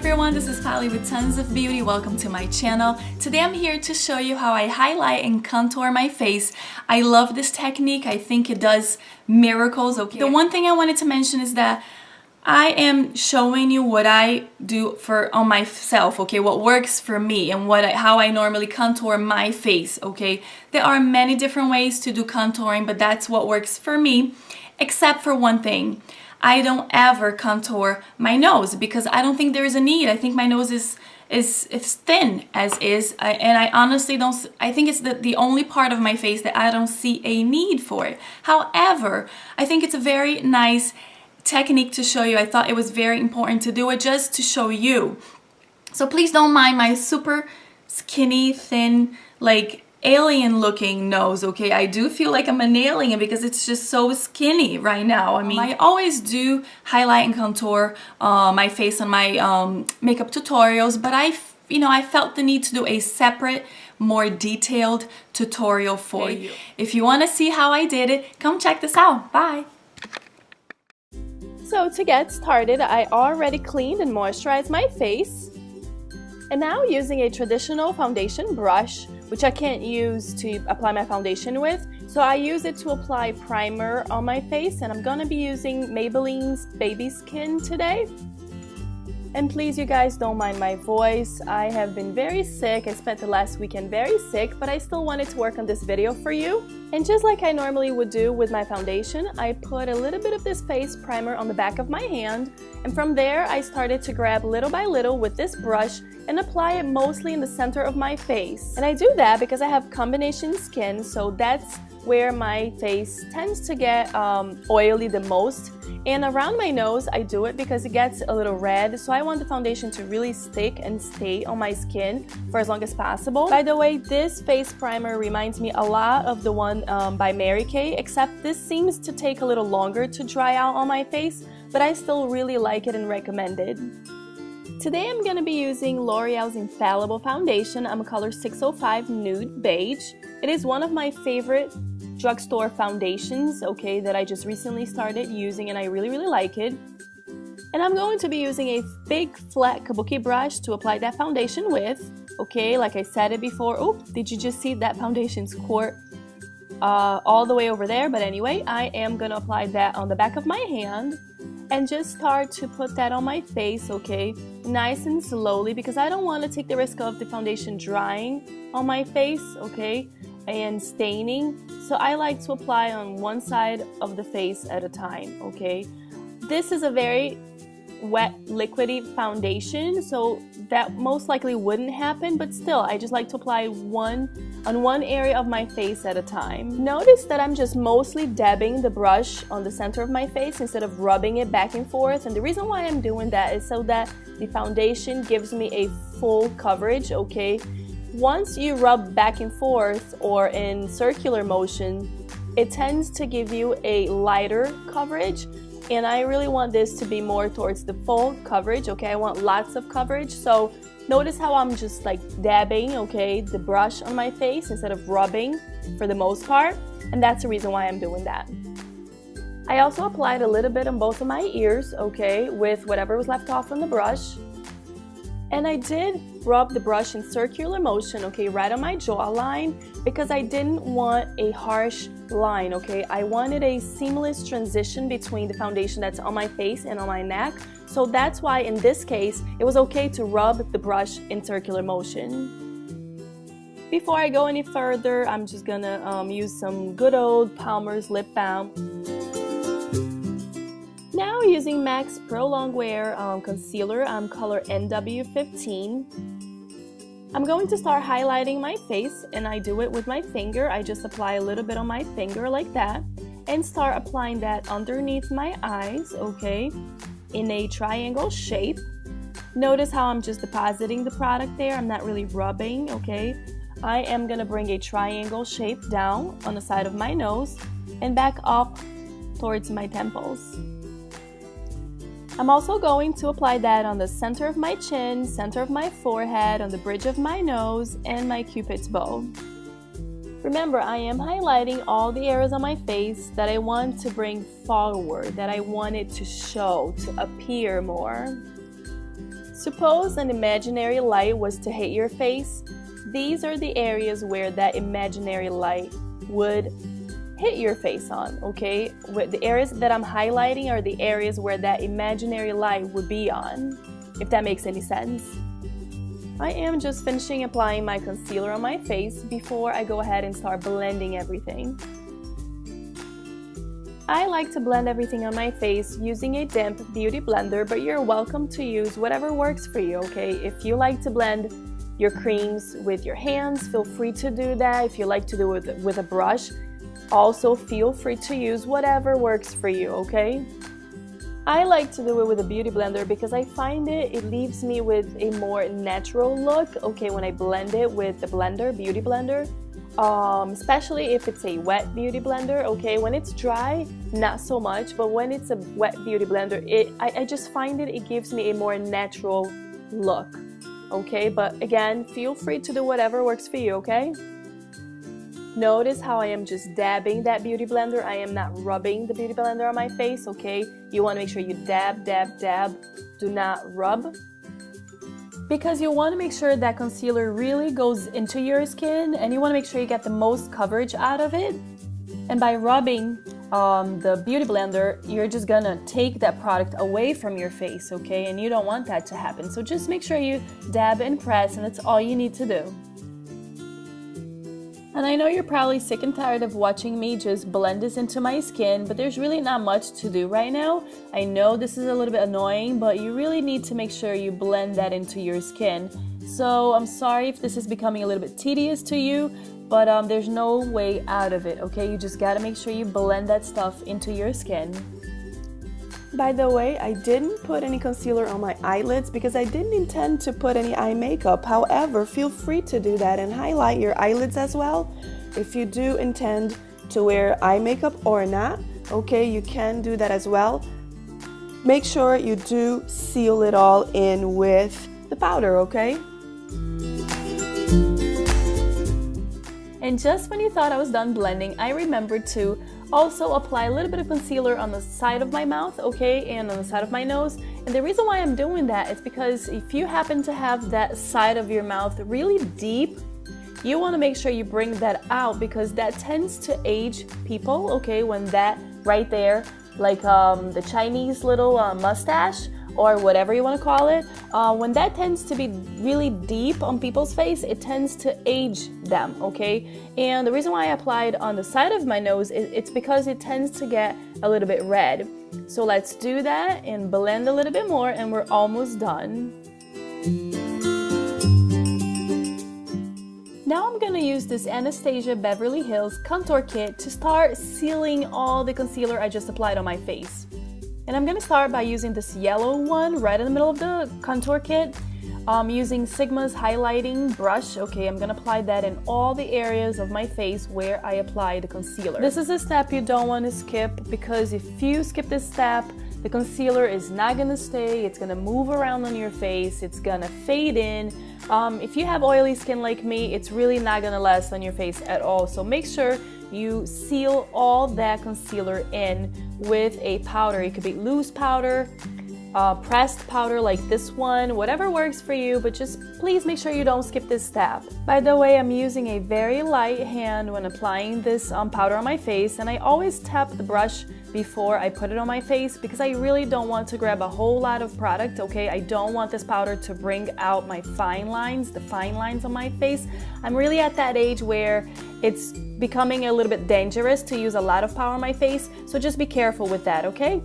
everyone, this is Pali with Tons of Beauty. Welcome to my channel. Today I'm here to show you how I highlight and contour my face. I love this technique. I think it does miracles. Okay. The one thing I wanted to mention is that I am showing you what I do on myself, okay? What works for me and how I normally contour my face, okay? There are many different ways to do contouring, but that's what works for me, except for one thing. I don't ever contour my nose because I don't think there is a need. I think my nose is thin as is, and I honestly don't. I think it's the only part of my face that I don't see a need for it. However, I think it's a very nice technique to show you. I thought it was very important to do it just to show you. So please don't mind my super skinny, thin, like alien looking nose, okay? I do feel like I'm an alien because it's just so skinny right now. I mean, I always do highlight and contour my face on my makeup tutorials, but I felt the need to do a separate, more detailed tutorial for you. If you want to see how I did it, come check this out. Bye! So to get started, I already cleaned and moisturized my face. And now using a traditional foundation brush, which I can't use to apply my foundation with, so I use it to apply primer on my face, and I'm gonna be using Maybelline's Baby Skin today. And please, you guys, don't mind my voice. I have been very sick. I spent the last weekend very sick, but I still wanted to work on this video for you. And just like I normally would do with my foundation, I put a little bit of this face primer on the back of my hand, and from there I started to grab little by little with this brush and apply it mostly in the center of my face. And I do that because I have combination skin, so that's where my face tends to get oily the most. And around my nose, I do it because it gets a little red, so I want the foundation to really stick and stay on my skin for as long as possible. By the way, this face primer reminds me a lot of the one by Mary Kay, except this seems to take a little longer to dry out on my face, but I still really like it and recommend it. Today I'm going to be using L'Oreal's Infallible Foundation. I'm color 605 Nude Beige. It is one of my favorite drugstore foundations, okay, that I just recently started using, and I really like it. And I'm going to be using a big flat kabuki brush to apply that foundation with, okay, like I said it before. Oh, did you just see that foundation squirt all the way over there? But anyway, I am gonna apply that on the back of my hand and just start to put that on my face, okay, nice and slowly, because I don't want to take the risk of the foundation drying on my face, okay, and staining. So I like to apply on one side of the face at a time, okay. This is a very wet liquidy foundation, so that most likely wouldn't happen, but still I just like to apply on one area of my face at a time. Notice that I'm just mostly dabbing the brush on the center of my face instead of rubbing it back and forth, and the reason why I'm doing that is so that the foundation gives me a full coverage, okay. Once you rub back and forth or in circular motion, it tends to give you a lighter coverage, and I really want this to be more towards the full coverage, okay? I want lots of coverage, so notice how I'm just like dabbing, okay, the brush on my face instead of rubbing for the most part, and that's the reason why I'm doing that. I also applied a little bit on both of my ears, okay, with whatever was left off on the brush. And I did rub the brush in circular motion, okay, right on my jawline, because I didn't want a harsh line, okay. I wanted a seamless transition between the foundation that's on my face and on my neck. So that's why in this case, it was okay to rub the brush in circular motion. Before I go any further, I'm just gonna use some good old Palmer's lip balm. Now using MAC's Pro Longwear concealer, I'm color NW15. I'm going to start highlighting my face, and I do it with my finger. I just apply a little bit on my finger like that and start applying that underneath my eyes, okay, in a triangle shape. Notice how I'm just depositing the product there. I'm not really rubbing, okay. I am gonna bring a triangle shape down on the side of my nose and back up towards my temples. I'm also going to apply that on the center of my chin, center of my forehead, on the bridge of my nose, and my cupid's bow. Remember, I am highlighting all the areas on my face that I want to bring forward, that I want it to show, to appear more. Suppose an imaginary light was to hit your face. These are the areas where that imaginary light would hit your face on, okay? The areas that I'm highlighting are the areas where that imaginary light would be on, if that makes any sense. I am just finishing applying my concealer on my face before I go ahead and start blending everything. I like to blend everything on my face using a damp beauty blender, but you're welcome to use whatever works for you, okay? If you like to blend your creams with your hands, feel free to do that. If you like to do it with a brush, also feel free to use whatever works for you, okay? I like to do it with a beauty blender because I find it leaves me with a more natural look, okay, when I blend it with the blender, beauty blender. Especially if it's a wet beauty blender, okay? When it's dry, not so much, but when it's a wet beauty blender, I just find it gives me a more natural look, okay? But again, feel free to do whatever works for you, okay? Notice how I am just dabbing that beauty blender. I am not rubbing the beauty blender on my face, okay? You want to make sure you dab, dab, dab. Do not rub. Because you want to make sure that concealer really goes into your skin and you want to make sure you get the most coverage out of it. And by rubbing the beauty blender, you're just gonna take that product away from your face, okay? And you don't want that to happen. So just make sure you dab and press, and that's all you need to do. And I know you're probably sick and tired of watching me just blend this into my skin, but there's really not much to do right now. I know this is a little bit annoying, but you really need to make sure you blend that into your skin. So I'm sorry if this is becoming a little bit tedious to you, but there's no way out of it, okay? You just gotta make sure you blend that stuff into your skin. By the way, I didn't put any concealer on my eyelids because I didn't intend to put any eye makeup. However, feel free to do that and highlight your eyelids as well. If you do intend to wear eye makeup or not, okay, you can do that as well. Make sure you do seal it all in with the powder, okay? And just when you thought I was done blending, I remembered to also apply a little bit of concealer on the side of my mouth, okay, and on the side of my nose. And the reason why I'm doing that is because if you happen to have that side of your mouth really deep, you want to make sure you bring that out because that tends to age people, okay, when that right there, like the Chinese little mustache or whatever you want to call it, when that tends to be really deep on people's face, it tends to age them, okay? And the reason why I applied on the side of my nose, it's because it tends to get a little bit red. So let's do that and blend a little bit more and we're almost done. Now I'm gonna use this Anastasia Beverly Hills Contour Kit to start sealing all the concealer I just applied on my face. And I'm gonna start by using this yellow one right in the middle of the contour kit. Using Sigma's highlighting brush. Okay, I'm gonna apply that in all the areas of my face where I apply the concealer. This is a step you don't want to skip because if you skip this step, the concealer is not gonna stay, it's gonna move around on your face, it's gonna fade in. If you have oily skin like me, it's really not gonna last on your face at all. So make sure you seal all that concealer in with a powder. It could be loose powder, pressed powder like this one, whatever works for you, but just please make sure you don't skip this step. By the way, I'm using a very light hand when applying this powder on my face, and I always tap the brush before I put it on my face because I really don't want to grab a whole lot of product, okay? I don't want this powder to bring out my fine lines, the fine lines on my face. I'm really at that age where it's becoming a little bit dangerous to use a lot of powder on my face, so just be careful with that, okay?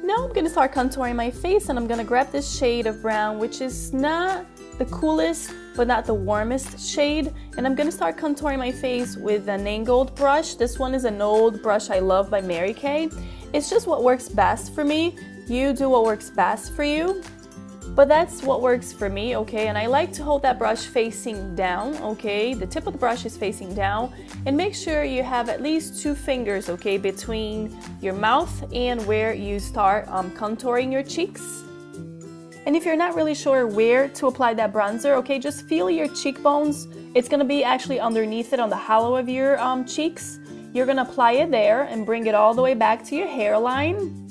Now I'm gonna start contouring my face, and I'm gonna grab this shade of brown, which is not the coolest but not the warmest shade, and I'm gonna start contouring my face with an angled brush. This one is an old brush I love by Mary Kay. It's just what works best for me. You do what works best for you, but that's what works for me, okay? And I like to hold that brush facing down, okay? The tip of the brush is facing down, and make sure you have at least 2 fingers, okay, between your mouth and where you start contouring your cheeks. And if you're not really sure where to apply that bronzer, okay, just feel your cheekbones. It's gonna be actually underneath it on the hollow of your cheeks. You're gonna apply it there and bring it all the way back to your hairline.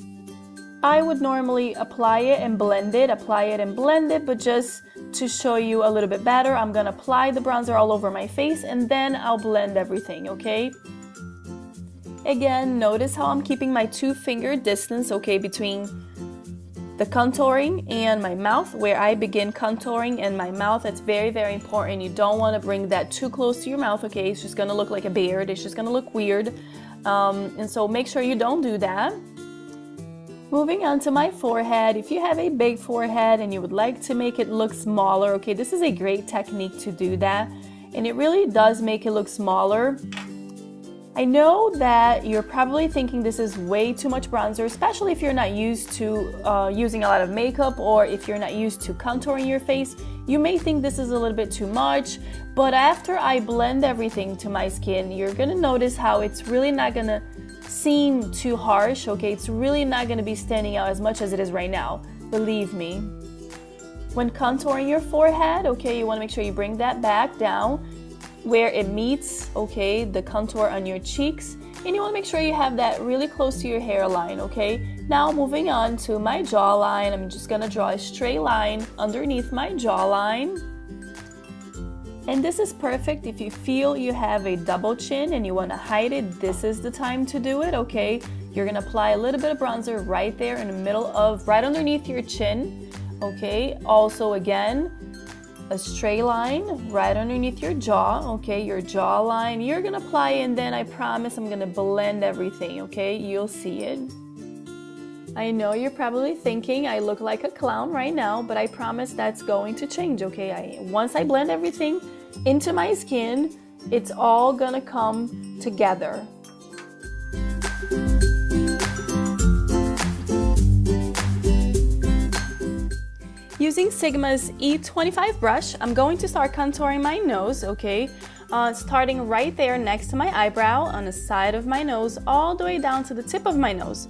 I would normally apply it and blend it, but just to show you a little bit better, I'm gonna apply the bronzer all over my face and then I'll blend everything, okay? Again, notice how I'm keeping my 2-finger distance, okay, between the contouring and my mouth, where I begin contouring and my mouth. It's very, very important. You don't want to bring that too close to your mouth, okay? It's just gonna look like a beard. It's just gonna look weird. And so make sure you don't do that. Moving on to my forehead. If you have a big forehead and you would like to make it look smaller, okay, this is a great technique to do that. And it really does make it look smaller. I know that you're probably thinking this is way too much bronzer, especially if you're not used to using a lot of makeup, or if you're not used to contouring your face. You may think this is a little bit too much, but after I blend everything to my skin, you're gonna notice how it's really not gonna seem too harsh, okay? It's really not gonna be standing out as much as it is right now, believe me. When contouring your forehead, okay, you wanna make sure you bring that back down where it meets, okay, the contour on your cheeks, and you want to make sure you have that really close to your hairline, okay? Now moving on to my jawline, I'm just gonna draw a straight line underneath my jawline. And this is perfect if you feel you have a double chin and you want to hide it. This is the time to do it, okay? You're gonna apply a little bit of bronzer right there in the middle of, right underneath your chin, okay? Also again, a straight line right underneath your jaw, okay, your jawline. You're gonna apply and then I promise I'm gonna blend everything, okay? You'll see it. I know you're probably thinking I look like a clown right now, but I promise that's going to change, okay? Once I blend everything into my skin, it's all gonna come together. Using Sigma's E25 brush, I'm going to start contouring my nose, okay? Starting right there next to my eyebrow, on the side of my nose, all the way down to the tip of my nose.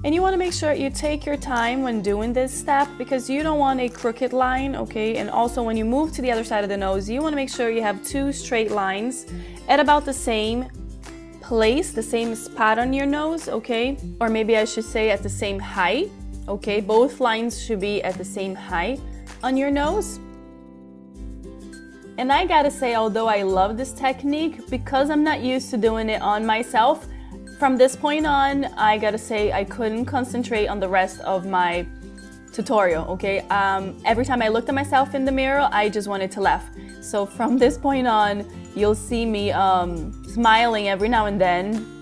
And you want to make sure you take your time when doing this step, because you don't want a crooked line, okay? And also when you move to the other side of the nose, you want to make sure you have 2 straight lines at about the same place, the same spot on your nose, okay? Or maybe I should say at the same height. Okay, both lines should be at the same height on your nose. And I gotta say, although I love this technique, because I'm not used to doing it on myself, from this point on, I gotta say I couldn't concentrate on the rest of my tutorial, okay? Every time I looked at myself in the mirror, I just wanted to laugh. So from this point on, you'll see me smiling every now and then.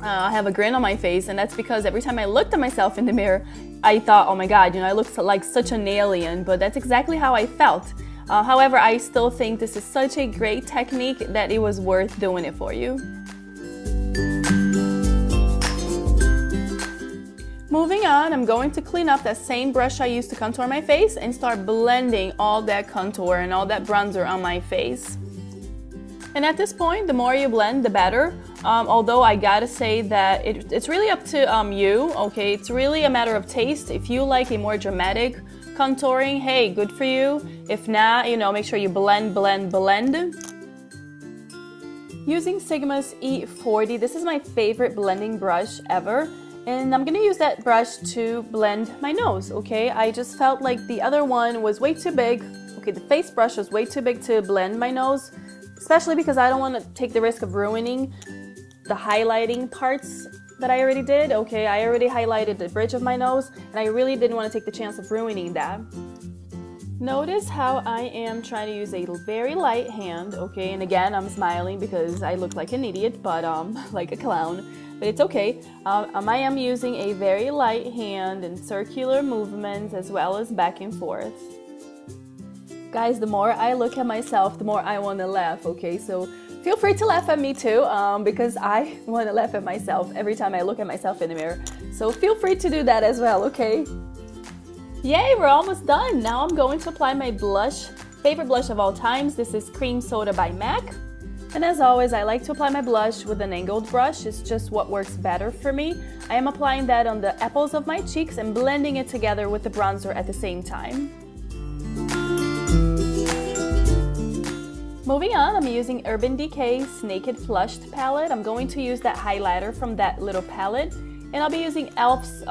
I have a grin on my face, and that's because every time I looked at myself in the mirror, I thought, oh my god, you know, I look like such an alien, but that's exactly how I felt. However, I still think this is such a great technique that it was worth doing it for you. Moving on, I'm going to clean up that same brush I used to contour my face and start blending all that contour and all that bronzer on my face. And at this point, the more you blend, the better. Although I gotta say that it's really up to you, okay? It's really a matter of taste. If you like a more dramatic contouring, hey, good for you. If not, you know, make sure you blend, blend, blend. Using Sigma's E40, this is my favorite blending brush ever. And I'm gonna use that brush to blend my nose, okay? I just felt like the other one was way too big. Okay, the face brush was way too big to blend my nose, especially because I don't want to take the risk of ruining the highlighting parts that I already did, okay? I already highlighted the bridge of my nose, and I really didn't want to take the chance of ruining that. Notice how I am trying to use a very light hand, okay? And again, I'm smiling because I look like an idiot, but like a clown. But it's okay. I am using a very light hand and circular movements as well as back and forth. Guys, the more I look at myself, the more I want to laugh, okay? So feel free to laugh at me too, because I want to laugh at myself every time I look at myself in the mirror. So feel free to do that as well, okay? Yay, we're almost done. Now I'm going to apply my blush, favorite blush of all times. This is Cream Soda by MAC. And as always, I like to apply my blush with an angled brush. It's just what works better for me. I am applying that on the apples of my cheeks and blending it together with the bronzer at the same time. Moving on, I'm using Urban Decay's Naked Flushed palette. I'm going to use that highlighter from that little palette. And I'll be using e.l.f.'s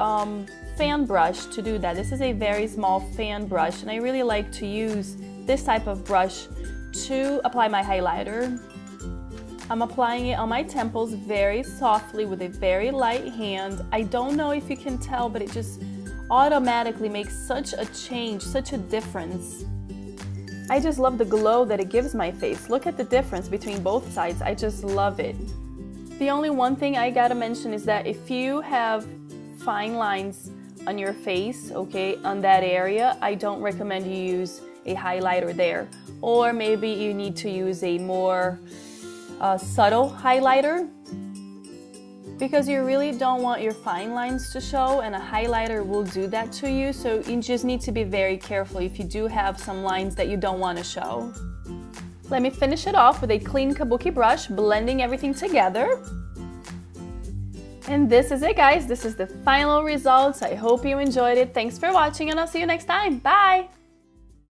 fan brush to do that. This is a very small fan brush, and I really like to use this type of brush to apply my highlighter. I'm applying it on my temples very softly with a very light hand. I don't know if you can tell, but it just automatically makes such a change, such a difference. I just love the glow that it gives my face. Look at the difference between both sides. I just love it. The only one thing I gotta mention is that if you have fine lines on your face, okay, on that area, I don't recommend you use a highlighter there. Or maybe you need to use a more subtle highlighter, because you really don't want your fine lines to show, and a highlighter will do that to you. So you just need to be very careful if you do have some lines that you don't want to show. Let me finish it off with a clean kabuki brush, blending everything together. And this is it, guys. This is the final results. I hope you enjoyed it. Thanks for watching, and I'll see you next time. Bye!